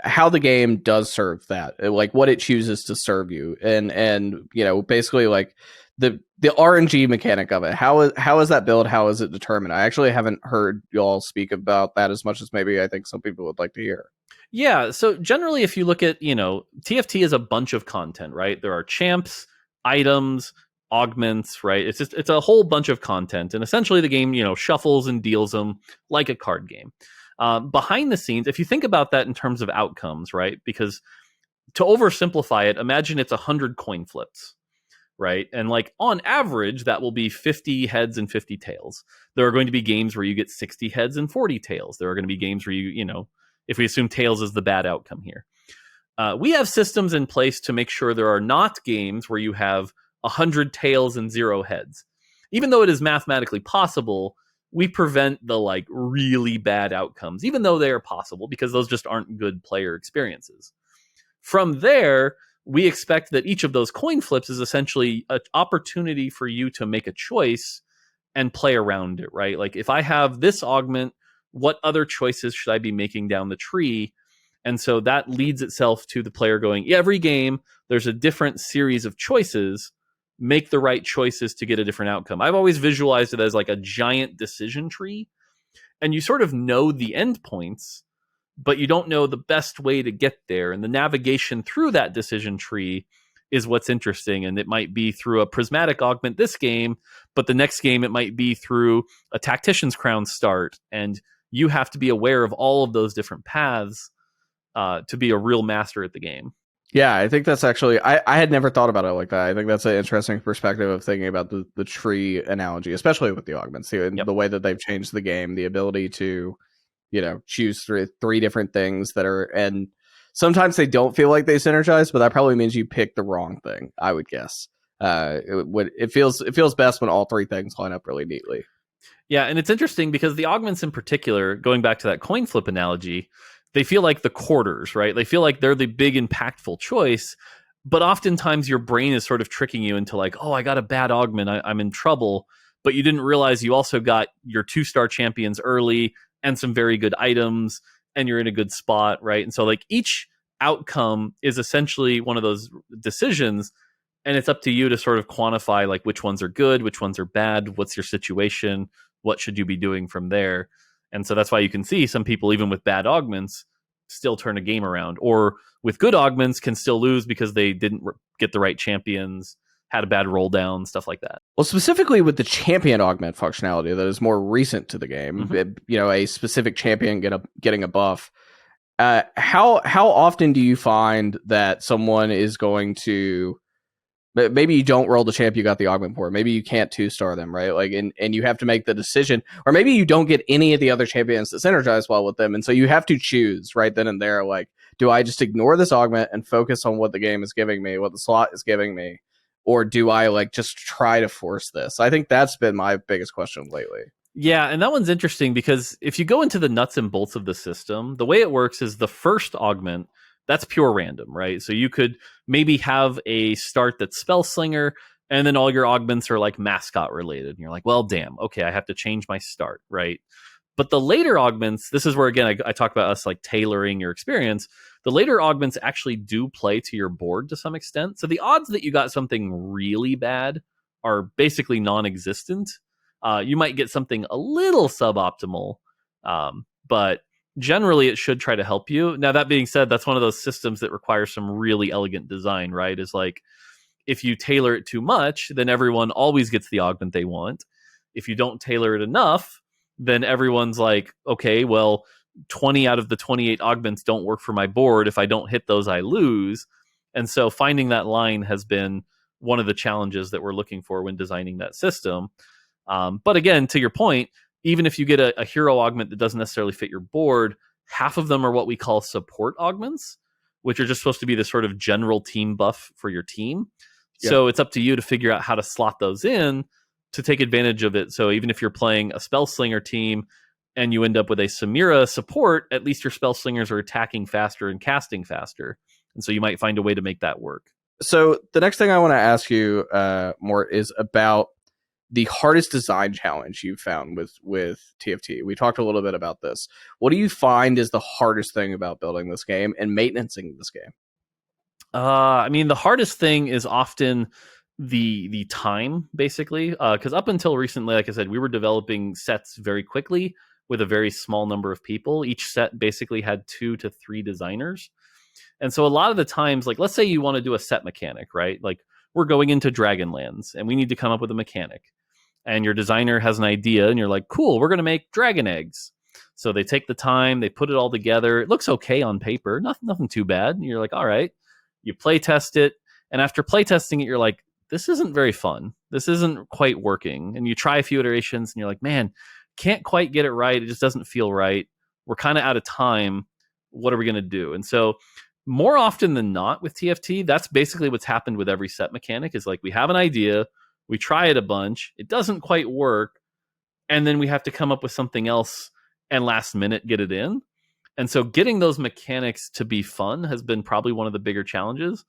how the game does serve that, like what it chooses to serve you, and you know, basically like the RNG mechanic of it. How is that built? How is it determined? I actually haven't heard y'all speak about that as much as maybe I think some people would like to hear. Yeah, so generally if you look at, you know, TFT is a bunch of content, right? There are champs, items, augments, right? It's a whole bunch of content, and essentially the game, you know, shuffles and deals them like a card game. Behind the scenes, if you think about that in terms of outcomes, right? Because to oversimplify it, imagine it's 100 coin flips, right? And like on average, that will be 50 heads and 50 tails. There are going to be games where you get 60 heads and 40 tails. There are going to be games where you know, if we assume tails is the bad outcome here. We have systems in place to make sure there are not games where you have 100 tails and 0 heads. Even though it is mathematically possible, we prevent the like really bad outcomes, even though they are possible, because those just aren't good player experiences. From there, we expect that each of those coin flips is essentially an opportunity for you to make a choice and play around it, right? Like if I have this augment, what other choices should I be making down the tree? And so that leads itself to the player going, every game, there's a different series of choices. Make the right choices to get a different outcome. I've always visualized it as like a giant decision tree, and you sort of know the endpoints, but you don't know the best way to get there. And the navigation through that decision tree is what's interesting. And it might be through a prismatic augment this game, but the next game it might be through a tactician's crown start. And you have to be aware of all of those different paths to be a real master at the game. Yeah, I think that's actually, I had never thought about it like that. I think that's an interesting perspective of thinking about the tree analogy, especially with the augments, the way that they've changed the game, the ability to, you know, choose three different things that are, and sometimes they don't feel like they synergize, but that probably means you pick the wrong thing, I would guess. It feels best when all three things line up really neatly. Yeah, and it's interesting because the augments in particular, going back to that coin flip analogy, they feel like the quarters, right? They feel like they're the big impactful choice, but oftentimes your brain is sort of tricking you into like, oh, I got a bad augment, I'm in trouble, but you didn't realize you also got your 2-star champions early and some very good items, and you're in a good spot, right? And so like each outcome is essentially one of those decisions, and it's up to you to sort of quantify like which ones are good, which ones are bad, what's your situation, what should you be doing from there. And so that's why you can see some people, even with bad augments, still turn a game around, or with good augments can still lose because they didn't get the right champions, had a bad roll down, stuff like that. Well, specifically with the champion augment functionality that is more recent to the game, you know, a specific champion getting a buff. How often do you find that someone is going to, maybe you don't roll the champ you got the augment for, maybe you can't 2-star them, right? Like, and you have to make the decision, or maybe you don't get any of the other champions that synergize well with them, and so you have to choose right then and there, like, do I just ignore this augment and focus on what the game is giving me, what the slot is giving me, or do I like just try to force this? I think that's been my biggest question lately. Yeah, and that one's interesting because if you go into the nuts and bolts of the system, the way it works is the first augment, that's pure random, right? So you could maybe have a start that's Spell Slinger, and then all your augments are like mascot related. And you're like, well, damn, okay, I have to change my start, right? But the later augments, this is where, again, I talk about us like tailoring your experience. The later augments actually do play to your board to some extent. So the odds that you got something really bad are basically non-existent. You might get something a little suboptimal, but generally it should try to help you. Now, that being said, that's one of those systems that requires some really elegant design, right? Is like, if you tailor it too much, then everyone always gets the augment they want. If you don't tailor it enough, then everyone's like, okay, well, 20 out of the 28 augments don't work for my board. If I don't hit those, I lose. And so finding that line has been one of the challenges that we're looking for when designing that system. But again, to your point, even if you get a hero augment that doesn't necessarily fit your board, half of them are what we call support augments, which are just supposed to be the sort of general team buff for your team. Yeah. So it's up to you to figure out how to slot those in to take advantage of it. So even if you're playing a Spell Slinger team and you end up with a Samira support, at least your Spell Slingers are attacking faster and casting faster. And so you might find a way to make that work. So the next thing I want to ask you, more is about the hardest design challenge you've found with TFT. We talked a little bit about this. What do you find is the hardest thing about building this game and maintaining this game? I mean, the hardest thing is often the time, basically, because up until recently, like I said, we were developing sets very quickly with a very small number of people. Each set basically had 2 to 3 designers. And so a lot of the times, like let's say you want to do a set mechanic, right? Like we're going into Dragonlands and we need to come up with a mechanic. And your designer has an idea and you're like, cool, we're going to make dragon eggs. So they take the time, they put it all together. It looks okay on paper, nothing too bad. And you're like, all right, you play test it. And after play testing it, you're like, this isn't very fun. This isn't quite working. And you try a few iterations and you're like, man, can't quite get it right. It just doesn't feel right. We're kind of out of time. What are we going to do? And so more often than not with TFT, that's basically what's happened with every set mechanic is like we have an idea, we try it a bunch, it doesn't quite work, and then we have to come up with something else and last minute get it in. And so getting those mechanics to be fun has been probably one of the bigger challenges.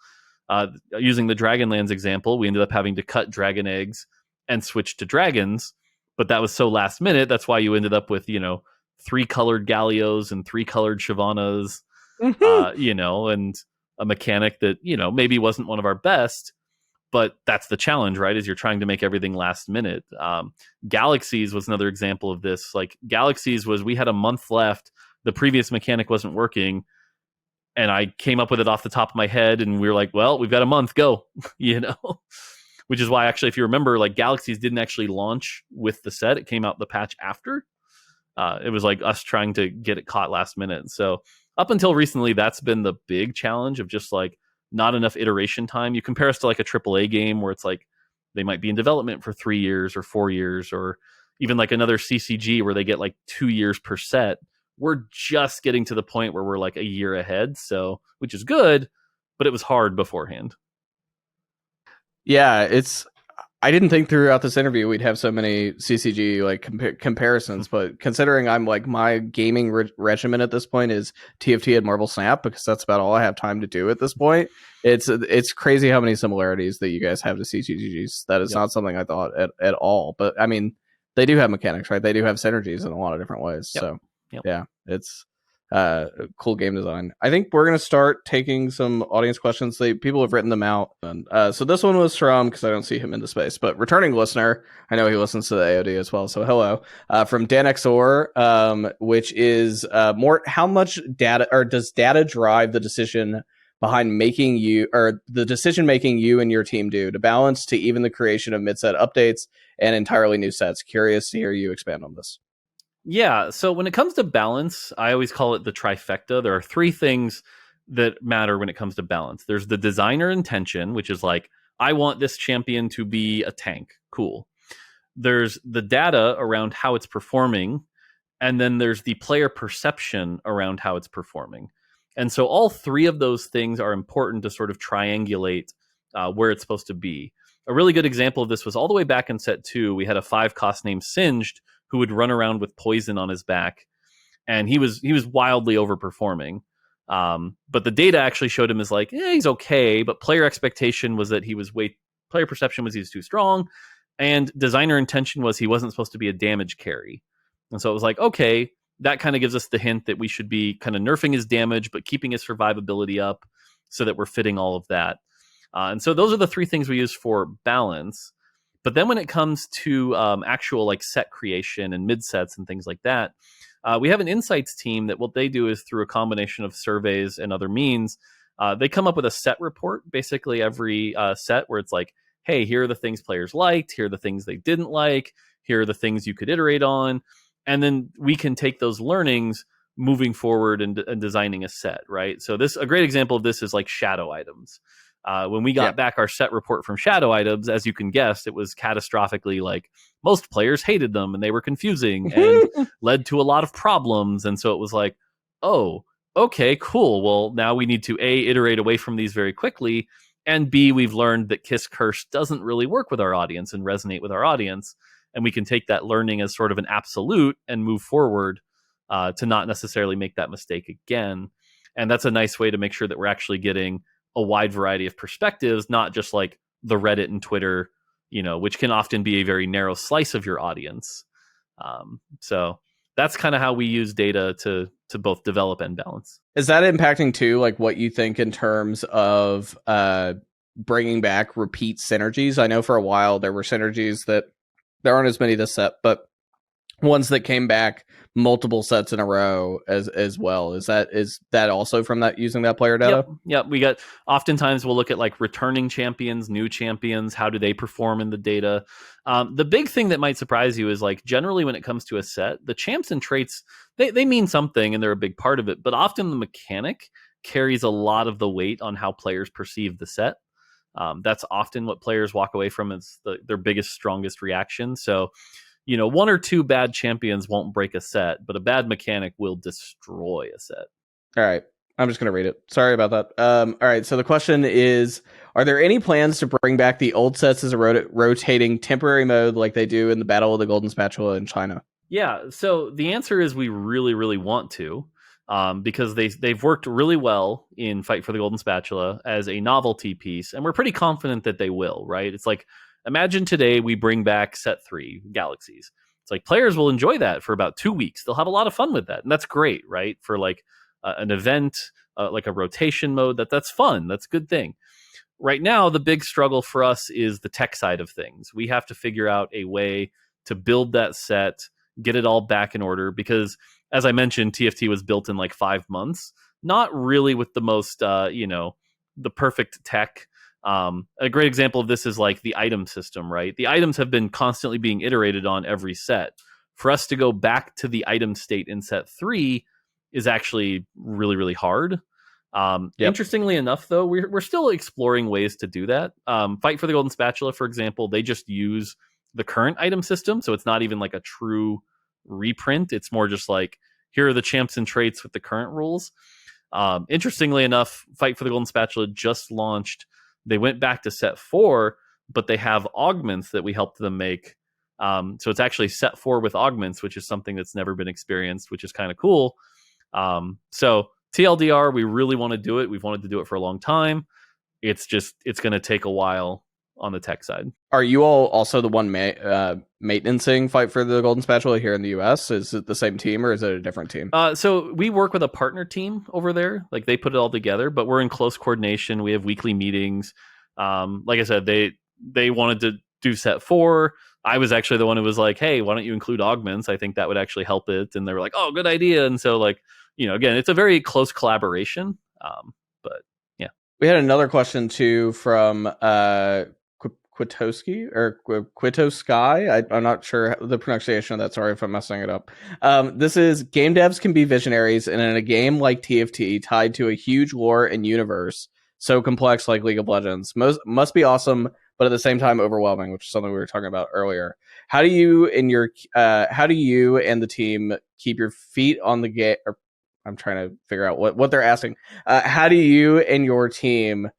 Using the Dragonlands example, we ended up having to cut dragon eggs and switch to dragons, but that was so last minute. That's why you ended up with, 3 colored Gallios and 3 colored Shyvanas, and a mechanic that, maybe wasn't one of our best, but that's the challenge, right? Is you're trying to make everything last minute. Galaxies was another example of this. Like Galaxies was, we had a month left. The previous mechanic wasn't working. And I came up with it off the top of my head and we were like, well, we've got a month, go, which is why actually, if you remember, like Galaxies didn't actually launch with the set. It came out the patch after. It was like us trying to get it caught last minute. So up until recently, that's been the big challenge of just like not enough iteration time. You compare us to like a AAA game where it's like they might be in development for 3 years or 4 years, or even like another CCG where they get like 2 years per set. We're just getting to the point where we're like a year ahead. So, which is good, but it was hard beforehand. Yeah, I didn't think throughout this interview we'd have so many CCG like comparisons, but considering I'm like my gaming regimen at this point is TFT and Marble Snap because that's about all I have time to do at this point. It's crazy how many similarities that you guys have to CCGs. That is not something I thought at all. But I mean, they do have mechanics, right? They do have synergies in a lot of different ways. Yep. So Yep. yeah, it's cool game design. I think we're gonna start taking some audience questions. People have written them out, and so this one was from, because I don't see him in the space, but returning listener. I know he listens to the AOD as well, so hello, from Dan XOR, which is more how much data, or does data drive the decision behind making you, or the decision making you and your team do to balance to even the creation of mid-set updates and entirely new sets? Curious to hear you expand on this. Yeah, so when it comes to balance, I always call it the trifecta. There are 3 things that matter when it comes to balance. There's the designer intention, which is like, I want this champion to be a tank. Cool. There's the data around how it's performing, and then there's the player perception around how it's performing. And so all 3 of those things are important to sort of triangulate where it's supposed to be. A really good example of this was all the way back in set 2. We had a 5-cost named Singed who would run around with poison on his back, and he was wildly overperforming. But the data actually showed him as like, he's okay, but player expectation was that player perception was he was too strong, and designer intention was he wasn't supposed to be a damage carry. And so it was like, okay, that kind of gives us the hint that we should be kind of nerfing his damage, but keeping his survivability up so that we're fitting all of that. And so those are the 3 things we use for balance. But then when it comes to actual like set creation and mid sets and things like that, we have an insights team that what they do is through a combination of surveys and other means, they come up with a set report basically every set where it's like, hey, here are the things players liked, here are the things they didn't like, here are the things you could iterate on. And then we can take those learnings moving forward and designing a set, right? So a great example of this is like shadow items. When we got back our set report from shadow items, as you can guess, it was catastrophically like most players hated them and they were confusing and led to a lot of problems. And so it was like, oh, okay, cool. Well, now we need to A, iterate away from these very quickly, and B, we've learned that Kiss Curse doesn't really work with our audience and resonate with our audience. And we can take that learning as sort of an absolute and move forward to not necessarily make that mistake again. And that's a nice way to make sure that we're actually getting a wide variety of perspectives, not just like the Reddit and Twitter, which can often be a very narrow slice of your audience. So that's kind of how we use data to both develop and balance. Is that impacting too, like what you think in terms of bringing back repeat synergies? I know for a while there were synergies that there aren't as many this set, but ones that came back multiple sets in a row as well. Is that also from that using that player data? Yep. We got, oftentimes we'll look at like returning champions, new champions, how do they perform in the data? The big thing that might surprise you is like generally when it comes to a set, the champs and traits, they mean something and they're a big part of it, but often the mechanic carries a lot of the weight on how players perceive the set. That's often what players walk away from as their biggest, strongest reaction. So, one or two bad champions won't break a set, but a bad mechanic will destroy a set. All right. I'm just going to read it. Sorry about that. All right. So the question is, are there any plans to bring back the old sets as a rotating temporary mode like they do in the Battle of the Golden Spatula in China? Yeah. So the answer is we really, really want to, because they've worked really well in Fight for the Golden Spatula as a novelty piece, and we're pretty confident that they will, right? It's like, imagine today we bring back set 3, Galaxies. It's like players will enjoy that for about 2 weeks. They'll have a lot of fun with that. And that's great, right? For like an event, like a rotation mode, that's fun. That's a good thing. Right now, the big struggle for us is the tech side of things. We have to figure out a way to build that set, get it all back in order, because as I mentioned, TFT was built in like 5 months, not really with the most, the perfect tech. A great example of this is like the item system, right? The items have been constantly being iterated on every set. For us to go back to the item state in set 3 is actually really, really hard. Interestingly enough, though, we're still exploring ways to do that. Fight for the Golden Spatula, for example, they just use the current item system, so it's not even like a true reprint. It's more just like, here are the champs and traits with the current rules. Interestingly enough, Fight for the Golden Spatula just launched. They went back to set 4, but they have augments that we helped them make. So it's actually set 4 with augments, which is something that's never been experienced, which is kind of cool. So TLDR, we really want to do it. We've wanted to do it for a long time. It's going to take a while on the tech side. Are you all also the one maintenancing Fight for the Golden Spatula here in the US? Is it the same team or is it a different team? So we work with a partner team over there. Like they put it all together, but we're in close coordination. We have weekly meetings. Like I said, they wanted to do set 4. I was actually the one who was like, hey, why don't you include augments? I think that would actually help it. And they were like, oh, good idea. And so like, again, it's a very close collaboration. But yeah. We had another question too from Quitoski or Quitosky. I'm not sure the pronunciation of that. Sorry if I'm messing it up. This is, game devs can be visionaries, and in a game like TFT tied to a huge lore and universe so complex like League of Legends, must be awesome, but at the same time overwhelming, which is something we were talking about earlier. How do you and the team keep your feet on the game? I'm trying to figure out what they're asking. How do you and your team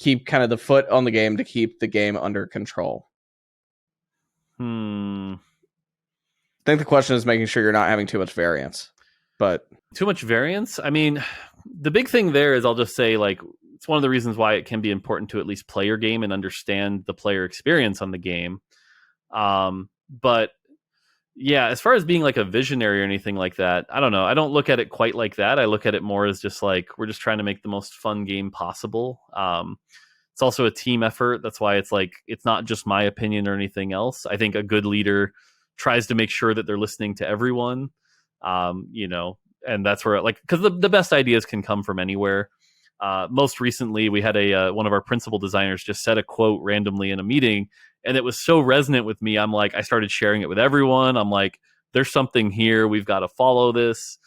keep kind of the foot on the game to keep the game under control? I think the question is making sure you're not having too much variance. But too much variance? I mean, the big thing there is, I'll just say, like, it's one of the reasons why it can be important to at least play your game and understand the player experience on the game. But yeah, as far as being like a visionary or anything like that, I don't know. I don't look at it quite like that. I look at it more as just like, we're just trying to make the most fun game possible. It's also a team effort. That's why it's like, it's not just my opinion or anything else. I think a good leader tries to make sure that they're listening to everyone, and that's where, like, because the best ideas can come from anywhere. Most recently, we had one of our principal designers just said a quote randomly in a meeting, and it was so resonant with me. I'm like, I started sharing it with everyone. I'm like, there's something here. We've got to follow this,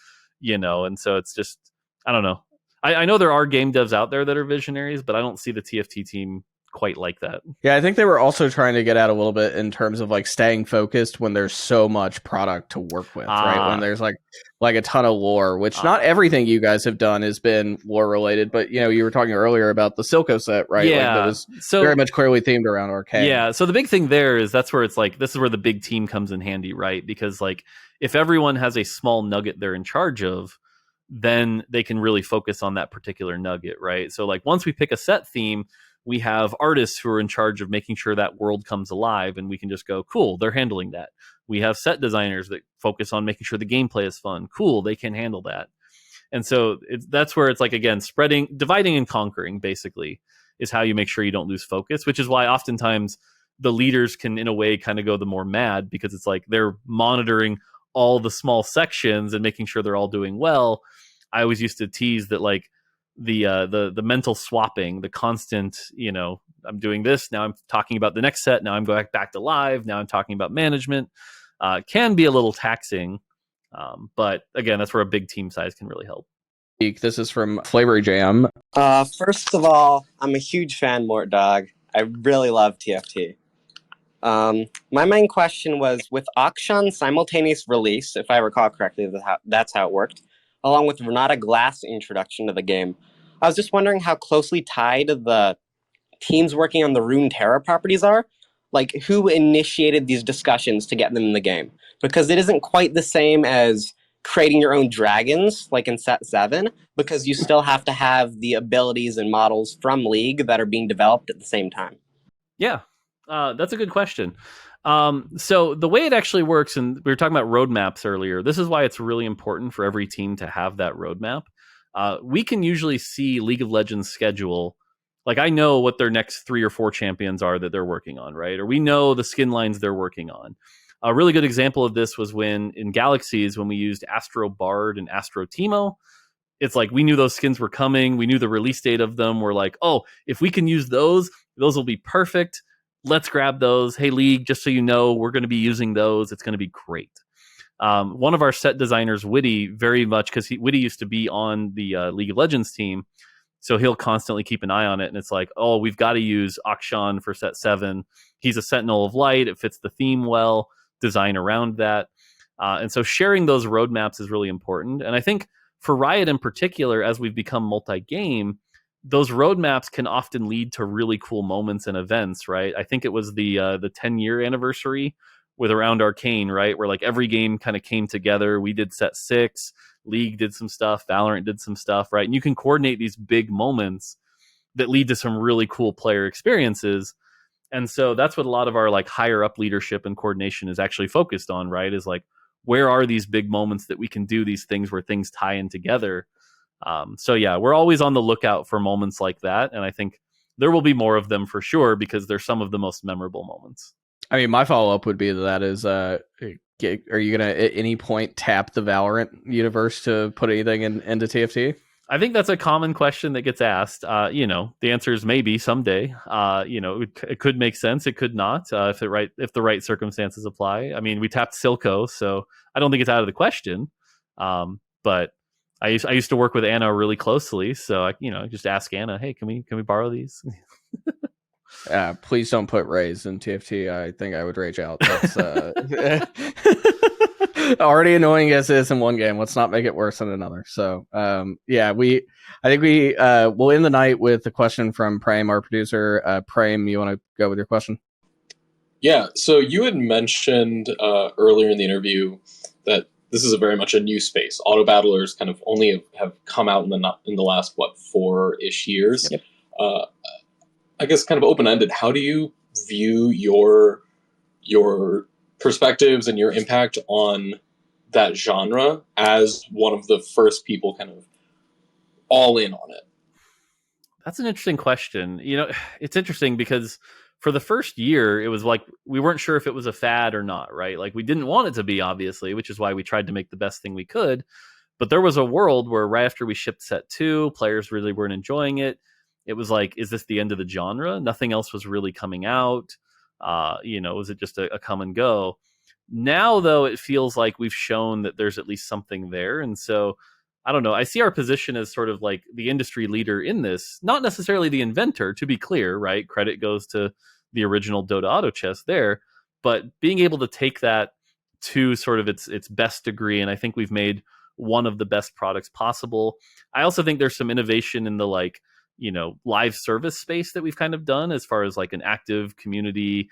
and so it's just, I don't know. I know there are game devs out there that are visionaries, but I don't see the TFT team quite like that. Yeah, I think they were also trying to get out a little bit in terms of like staying focused when there's so much product to work with, right? When there's like a ton of lore, which not everything you guys have done has been lore related, but you were talking earlier about the Silco set, right? Yeah, like that was very much clearly themed around Arcane. Yeah, so the big thing there is that's where it's like, this is where the big team comes in handy, right? Because like if everyone has a small nugget they're in charge of, then they can really focus on that particular nugget, right? So like once we pick a set theme, we have artists who are in charge of making sure that world comes alive, and we can just go, cool, they're handling that. We have set designers that focus on making sure the gameplay is fun. Cool, they can handle that. And so that's where it's like, again, spreading, dividing and conquering basically is how you make sure you don't lose focus, which is why oftentimes the leaders can, in a way, kind of go the more mad, because it's like they're monitoring all the small sections and making sure they're all doing well. I always used to tease that, like, the mental swapping, the constant, I'm doing this, now I'm talking about the next set, now I'm going back to live, now I'm talking about management, can be a little taxing. But again, that's where a big team size can really help. This is from Flavor Jam. First of all, I'm a huge fan, Mortdog. I really love TFT. My main question was, with Akshan's simultaneous release, if I recall correctly, that's how it worked, along with Renata Glass' introduction to the game, I was just wondering how closely tied the teams working on the Runeterra properties are. Like, who initiated these discussions to get them in the game? Because it isn't quite the same as creating your own dragons, like in Set 7, because you still have to have the abilities and models from League that are being developed at the same time. Yeah, that's a good question. So the way it actually works, and we were talking about roadmaps earlier, this is why it's really important for every team to have that roadmap. We can usually see League of Legends schedule. Like, I know what their next 3 or 4 champions are that they're working on, right? Or we know the skin lines they're working on. A really good example of this was when in Galaxies, when we used Astro Bard and Astro Teemo. It's like we knew those skins were coming. We knew the release date of them. We're like, oh, if we can use those will be perfect. Let's grab those. Hey, League, just so you know, we're going to be using those. It's going to be great. One of our set designers, Witty, very much, because Witty used to be on the League of Legends team, so he'll constantly keep an eye on it. And it's like, oh, we've got to use Akshan for set 7. He's a Sentinel of Light. It fits the theme well. Design around that. And so sharing those roadmaps is really important. And I think for Riot in particular, as we've become multi-game, those roadmaps can often lead to really cool moments and events, right? I think it was the 10-year anniversary with Around Arcane, right? Where like every game kind of came together. We did set 6. League did some stuff, Valorant did some stuff, right? And you can coordinate these big moments that lead to some really cool player experiences. And so that's what a lot of our like higher up leadership and coordination is actually focused on, right? Is like, where are these big moments that we can do these things where things tie in together? So yeah, we're always on the lookout for moments like that. And I think there will be more of them for sure, because they're some of the most memorable moments. I mean, my follow-up would be to that is, are you going to at any point tap the Valorant universe to put anything into TFT? I think that's a common question that gets asked. The answer is maybe someday. It could make sense. It could not, if the right circumstances apply. I mean, we tapped Silco, so I don't think it's out of the question. But I used to work with Anna really closely, so I just ask Anna, hey, can we borrow these? Please don't put Raze in TFT. I think I would rage out. That's already annoying as it is in one game. Let's not make it worse in another. So, I think we will end the night with a question from Prame, our producer. Prame, you want to go with your question? Yeah. So you had mentioned earlier in the interview that this is a very much a new space. Auto battlers kind of only have come out in the last 4-ish years. Yep. I guess kind of open-ended. How do you view your perspectives and your impact on that genre as one of the first people kind of all in on it? That's an interesting question. It's interesting because for the first year, it was like we weren't sure if it was a fad or not, right? Like, we didn't want it to be, obviously, which is why we tried to make the best thing we could. But there was a world where right after we shipped set 2, players really weren't enjoying it. It was like, is this the end of the genre? Nothing else was really coming out. Was it just a come and go? Now, though, it feels like we've shown that there's at least something there. And so, I don't know. I see our position as sort of like the industry leader in this, not necessarily the inventor, to be clear, right? Credit goes to the original Dota auto chess there, but being able to take that to sort of its best degree. And I think we've made one of the best products possible. I also think there's some innovation in the live service space that we've kind of done as far as like an active community,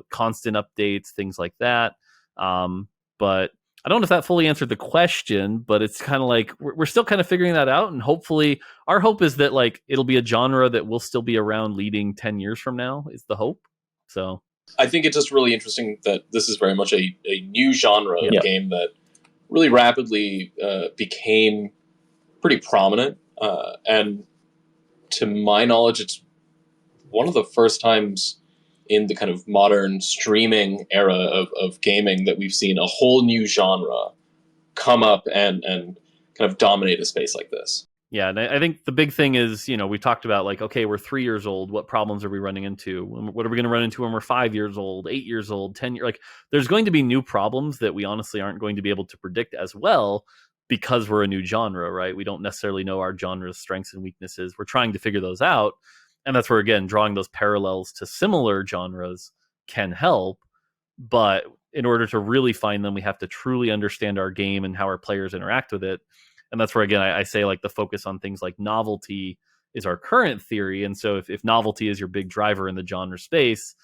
constant updates, things like that. But I don't know if that fully answered the question, but it's kind of like we're still kind of figuring that out, and hopefully our hope is that like it'll be a genre that will still be around leading 10 years from now is the hope. So I think it's just really interesting that this is very much a new genre of Yeah. game that really rapidly became pretty prominent. And to my knowledge, it's one of the first times in the kind of modern streaming era of gaming that we've seen a whole new genre come up and kind of dominate a space like this. yeah, and I think the big thing is, you know, we talked about like, okay, we're 3 years old. What problems are we running into? What are we going to run into when we're 5 years old, 8 years old, 10 years? Like, there's going to be new problems that we honestly aren't going to be able to predict as well because we're a new genre, right? We don't necessarily know our genre's strengths and weaknesses. We're trying to figure those out. And that's where, again, drawing those parallels to similar genres can help. But in order to really find them, we have to truly understand our game and how our players interact with it. And that's where, again, I say like the focus on things like novelty is our current theory. And so if novelty is your big driver in the genre space,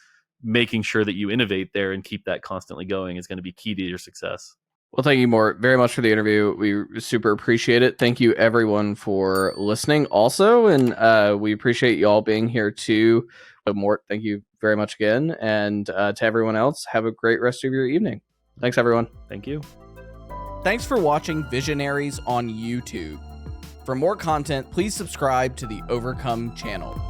making sure that you innovate there and keep that constantly going is going to be key to your success. Well, thank you, Mort, very much for the interview. We super appreciate it. Thank you, everyone, for listening also. And we appreciate you all being here, too. Mort, thank you very much again. And to everyone else, have a great rest of your evening. Thanks, everyone. Thank you. Thanks for watching Visionaries on YouTube. For more content, please subscribe to the Overcome channel.